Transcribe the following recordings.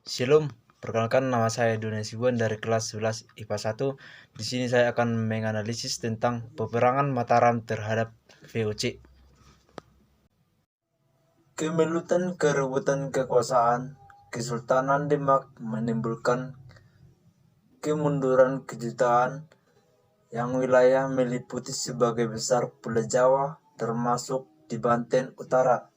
Shalom, perkenalkan nama saya Dunia Sibuan dari kelas 11 IPA 1. Di sini saya akan menganalisis tentang peperangan Mataram terhadap VOC. Kemelutan kerebutan kekuasaan Kesultanan Demak menimbulkan kemunduran kejutaan yang wilayah meliputi sebagai besar Pulau Jawa termasuk di Banten Utara.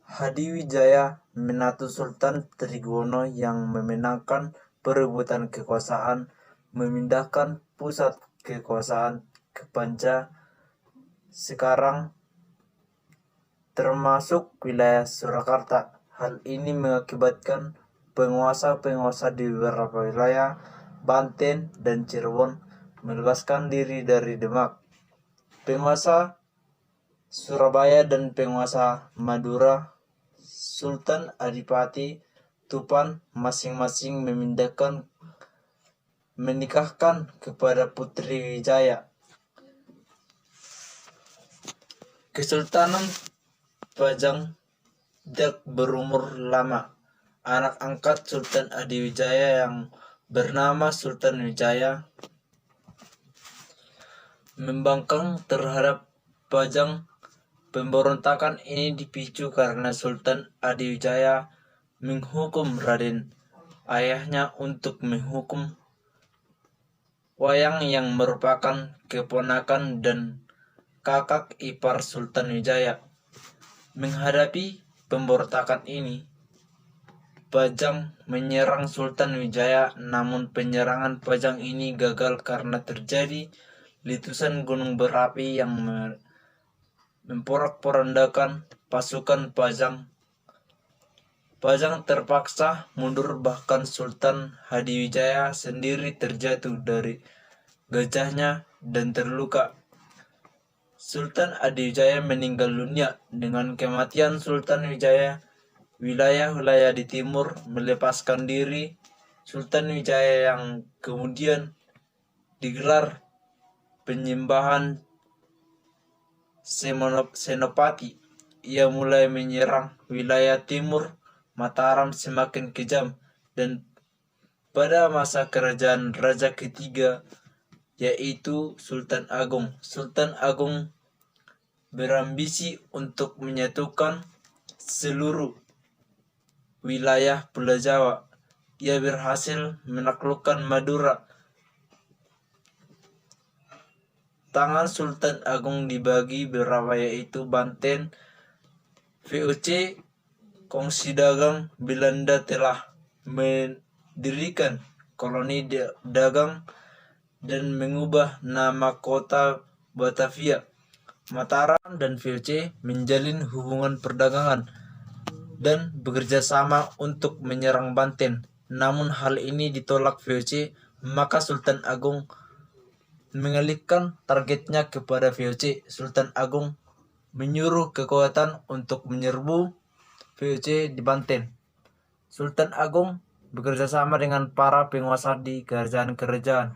Hadiwijaya menatu Sultan Trigona yang memenangkan perebutan kekuasaan memindahkan pusat kekuasaan ke Panca sekarang termasuk wilayah Surakarta. Hal ini mengakibatkan penguasa-penguasa di beberapa wilayah Banten dan Cirebon melepaskan diri dari Demak. Penguasa Surabaya dan penguasa Madura Sultan Adipati Tupan masing-masing menikahkan kepada Putri Wijaya. Kesultanan Pajang Jak berumur lama. Anak angkat Sultan Adiwijaya yang bernama Sultan Wijaya membangkang terhadap Pajang. Pemberontakan ini dipicu karena Sultan Adiwijaya menghukum Raden ayahnya untuk menghukum Wayang yang merupakan keponakan dan kakak ipar Sultan Wijaya. Menghadapi pemberontakan ini, Pajang menyerang Sultan Wijaya, namun penyerangan Pajang ini gagal karena terjadi letusan gunung berapi yang memporak-porandakan pasukan Pajang. Pajang terpaksa mundur, bahkan Sultan Hadiwijaya sendiri terjatuh dari gajahnya dan terluka. Sultan Hadiwijaya meninggal dunia. Dengan kematian Sultan Wijaya, wilayah-wilayah di timur melepaskan diri. Sultan Wijaya yang kemudian digelar penyembahan Senopati. Ia mulai menyerang wilayah timur Mataram semakin kejam, dan pada masa kerajaan raja ketiga yaitu Sultan Agung berambisi untuk menyatukan seluruh wilayah Pulau Jawa. Ia berhasil menaklukkan Madura. Tangan Sultan Agung dibagi beberapa yaitu Banten, VOC, Kongsi Dagang. Belanda telah mendirikan koloni dagang dan mengubah nama kota Batavia. Mataram dan VOC menjalin hubungan perdagangan dan bekerja sama untuk menyerang Banten. Namun hal ini ditolak VOC, maka Sultan Agung mengalihkan targetnya kepada VOC. Sultan Agung menyuruh kekuatan untuk menyerbu VOC di Banten. Sultan Agung bekerja sama dengan para penguasa di kerajaan-kerajaan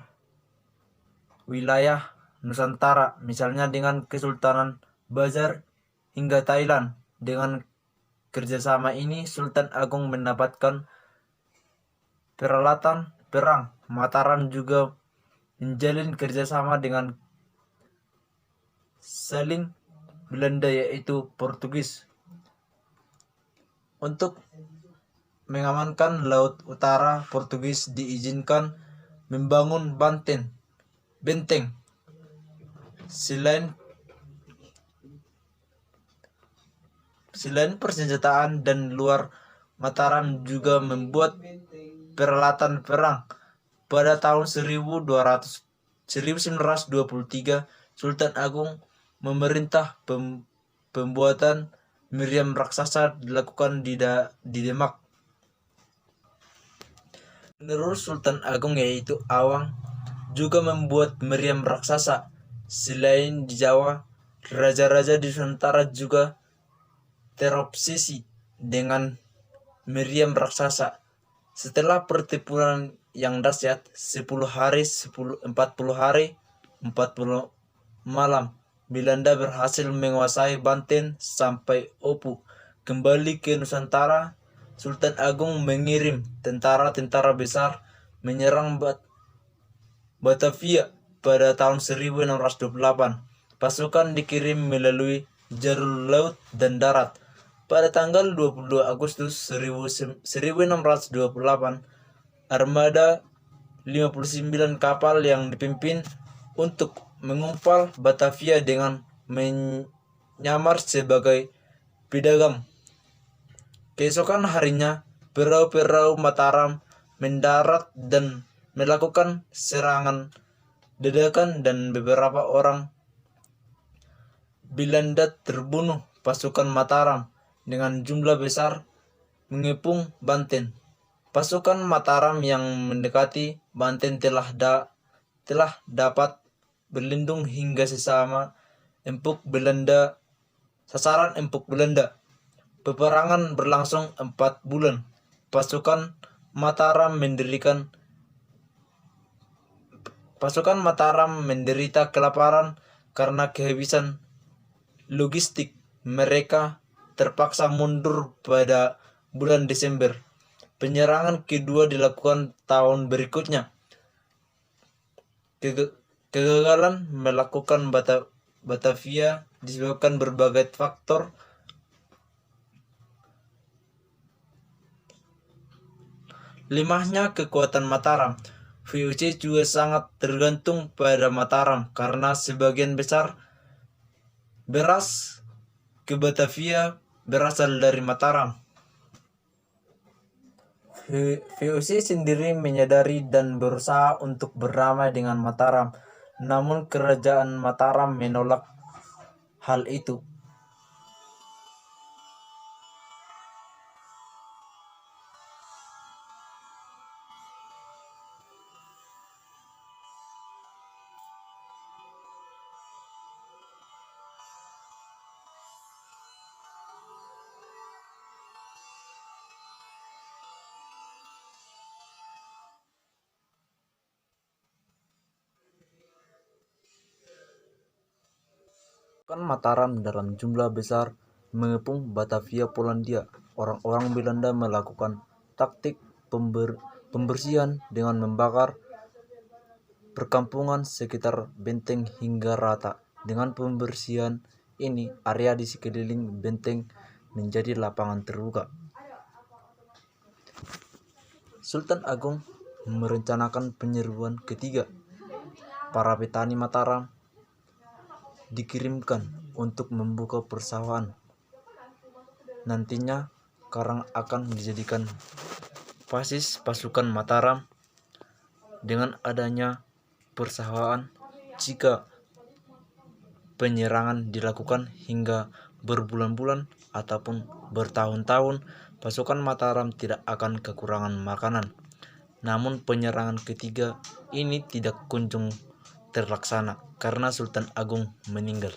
wilayah Nusantara, misalnya dengan Kesultanan Bazar hingga Thailand. Dengan kerjasama ini, Sultan Agung mendapatkan peralatan perang. Mataram juga menjalin kerjasama dengan saling Belanda yaitu Portugis untuk mengamankan Laut Utara. Portugis diizinkan membangun benteng. Selain persenjataan dan luar, Mataram juga membuat peralatan perang. Pada tahun 1923, Sultan Agung memerintah pembuatan meriam raksasa dilakukan di Demak. Menurut Sultan Agung yaitu Awang juga membuat meriam raksasa. Selain di Jawa, raja-raja di Nusantara juga terobsesi dengan meriam raksasa. Setelah pertempuran yang dahsyat 10 hari 40 hari 40 malam, Belanda berhasil menguasai Banten sampai Opu. Kembali ke Nusantara, Sultan Agung mengirim tentara-tentara besar menyerang Batavia pada tahun 1628. Pasukan dikirim melalui jalur laut dan darat. Pada tanggal 22 Agustus 1628, armada 59 kapal yang dipimpin untuk mengumpal Batavia dengan menyamar sebagai pedagang. Keesokan harinya, perahu-perahu Mataram mendarat dan melakukan serangan dadakan dan beberapa orang Belanda terbunuh. Pasukan Mataram dengan jumlah besar mengepung Banten. Pasukan Mataram yang mendekati Banten telah dapat berlindung hingga sasaran empuk Belanda. Peperangan berlangsung 4 bulan. Pasukan Mataram menderita kelaparan karena kehabisan logistik. Mereka terpaksa mundur pada bulan Desember. Penyerangan kedua dilakukan tahun berikutnya. Kegagalan melakukan Batavia disebabkan berbagai faktor. Lemahnya kekuatan Mataram. VOC juga sangat tergantung pada Mataram karena sebagian besar beras ke Batavia berasal dari Mataram. VOC sendiri menyadari dan berusaha untuk berdamai dengan Mataram, namun kerajaan Mataram menolak hal itu. Mataram dalam jumlah besar mengepung Batavia, Polandia. Orang-orang Belanda melakukan taktik pembersihan dengan membakar perkampungan sekitar benteng hingga rata. Dengan pembersihan ini, area di sekeliling benteng menjadi lapangan terbuka. Sultan Agung merencanakan penyerbuan ketiga. Para petani Mataram dikirimkan untuk membuka persawahan. Nantinya Karang akan dijadikan basis pasukan Mataram. Dengan adanya persawahan, jika penyerangan dilakukan hingga berbulan-bulan ataupun bertahun-tahun, pasukan Mataram tidak akan kekurangan makanan. Namun penyerangan ketiga ini tidak kunjung terlaksana karena Sultan Agung meninggal.